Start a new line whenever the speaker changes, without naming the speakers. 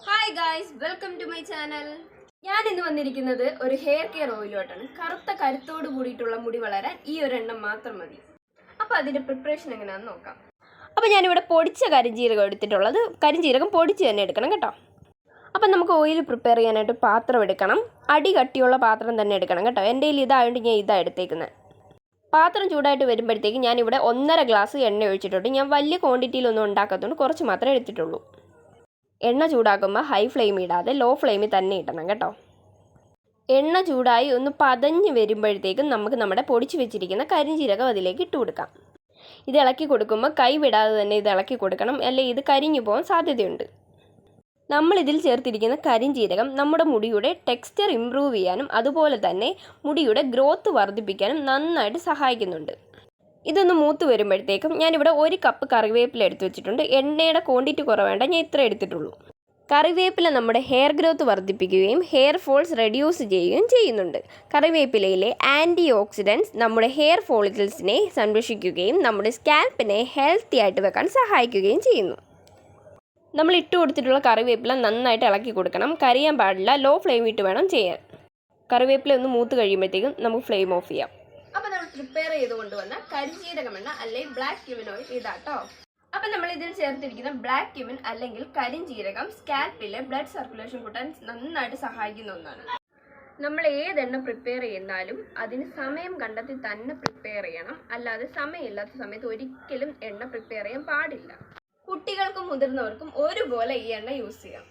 Hi guys, welcome to my channel. ഞാൻ ഇന്ന് വന്നിരിക്കുന്നത് ഒരു ഹെയർ കെയർ ഓയിലോട്ടാണ്. കറുത്ത കരുത്തോട് കൂടിയിട്ടുള്ള മുടി വളരാൻ ഈ ഒരു എണ്ണം മാത്രം മതി. അപ്പോൾ അതിൻ്റെ പ്രിപ്പറേഷൻ എങ്ങനെയാണെന്ന് നോക്കാം. അപ്പോൾ ഞാനിവിടെ പൊടിച്ച കരിഞ്ജീരകം എടുത്തിട്ടുള്ളത്. കരിഞ്ജീരകം പൊടിച്ച് തന്നെ എടുക്കണം കേട്ടോ. അപ്പം നമുക്ക് ഓയിൽ പ്രിപ്പയർ ചെയ്യാനായിട്ട് പാത്രം എടുക്കണം. അടി കട്ടിയുള്ള പാത്രം തന്നെ എടുക്കണം കേട്ടോ. എൻ്റെ കയ്യിൽ ഇതായതുകൊണ്ട് ഞാൻ ഇതാണ് എടുത്തേക്കുന്നത്. പാത്രം ചൂടായിട്ട് വരുമ്പോഴത്തേക്ക് ഞാനിവിടെ 1.5 ഗ്ലാസ് എണ്ണ ഒഴിച്ചിട്ടുണ്ട്. ഞാൻ വലിയ ക്വാണ്ടിറ്റിയിലൊന്നും ഉണ്ടാക്കാത്തതുകൊണ്ട് കുറച്ച് മാത്രമേ എടുത്തിട്ടുള്ളൂ. എണ്ണ ചൂടാക്കുമ്പോൾ ഹൈ ഫ്ലെയിം ഇടാതെ ലോ ഫ്ലെയിമിൽ തന്നെ ഇടണം കേട്ടോ. എണ്ണ ചൂടായി ഒന്ന് പതഞ്ഞ് വരുമ്പോഴത്തേക്കും നമുക്ക് നമ്മുടെ പൊടിച്ച് വെച്ചിരിക്കുന്ന കരിഞ്ജീരകം അതിലേക്ക് ഇട്ട് കൊടുക്കാം. ഇത് ഇളക്കി കൊടുക്കുമ്പോൾ കൈ വിടാതെ തന്നെ ഇത് ഇളക്കി കൊടുക്കണം, അല്ലെങ്കിൽ ഇത് കരിഞ്ഞു പോകാൻ സാധ്യതയുണ്ട്. നമ്മളിതിൽ ചേർത്തിരിക്കുന്ന കരിഞ്ജീരകം നമ്മുടെ മുടിയുടെ ടെക്സ്ചർ ഇമ്പ്രൂവ് ചെയ്യാനും അതുപോലെ തന്നെ മുടിയുടെ ഗ്രോത്ത് വർദ്ധിപ്പിക്കാനും നന്നായിട്ട് സഹായിക്കുന്നുണ്ട്. ഇതൊന്ന് മൂത്ത് വരുമ്പോഴത്തേക്കും ഞാനിവിടെ 1 കപ്പ് കറിവേപ്പില എടുത്ത് വെച്ചിട്ടുണ്ട്. എണ്ണയുടെ ക്വാണ്ടിറ്റി കുറവേണ്ട, ഞാൻ ഇത്ര എടുത്തിട്ടുള്ളൂ. കറിവേപ്പില നമ്മുടെ ഹെയർ ഗ്രോത്ത് വർദ്ധിപ്പിക്കുകയും ഹെയർ ഫോൾസ് റെഡ്യൂസ് ചെയ്യുകയും ചെയ്യുന്നുണ്ട്. കറിവേപ്പിലയിലെ ആൻറ്റി ഓക്സിഡൻസ് നമ്മുടെ ഹെയർ ഫോളിക്കിൾസിനെ സംരക്ഷിക്കുകയും നമ്മുടെ സ്കാൽപ്പിനെ ഹെൽത്തി ആയിട്ട് വെക്കാൻ സഹായിക്കുകയും ചെയ്യുന്നു. നമ്മൾ ഇട്ട് കൊടുത്തിട്ടുള്ള കറിവേപ്പില നന്നായിട്ട് ഇളക്കി കൊടുക്കണം. കരിയാൻ പാടില്ല, ലോ ഫ്ലെയിം ഇട്ട് വേണം ചെയ്യാൻ. കറിവേപ്പില ഒന്ന് മൂത്ത് കഴിയുമ്പോഴത്തേക്കും നമുക്ക് ഫ്ലെയിം ഓഫ് ചെയ്യാം. അപ്പം നമ്മൾ പ്രിപ്പയർ ചെയ്ത് കൊണ്ടുവന്ന കരിഞ്ജീരകമെണ്ണ അല്ലെങ്കിൽ ബ്ലാക്ക് ക്യുമിൻ ഓയിൽ ഇതാട്ടോ. അപ്പം നമ്മൾ ഇതിൽ ചേർത്തിരിക്കുന്ന ബ്ലാക്ക് ക്യുമിൻ അല്ലെങ്കിൽ കരിഞ്ജീരകം സ്കാൽപ്പിലെ ബ്ലഡ് സർക്കുലേഷൻ കൂട്ടാൻ നന്നായിട്ട് സഹായിക്കുന്ന ഒന്നാണ്. നമ്മൾ ഏതെണ്ണ പ്രിപ്പയർ ചെയ്യുന്നാലും അതിന് സമയം കണ്ടെത്തി തന്നെ പ്രിപ്പയർ ചെയ്യണം. അല്ലാതെ സമയമില്ലാത്ത സമയത്ത് ഒരിക്കലും എണ്ണ പ്രിപ്പയർ ചെയ്യാൻ പാടില്ല. കുട്ടികൾക്കും മുതിർന്നവർക്കും ഒരുപോലെ ഈ എണ്ണ യൂസ് ചെയ്യാം.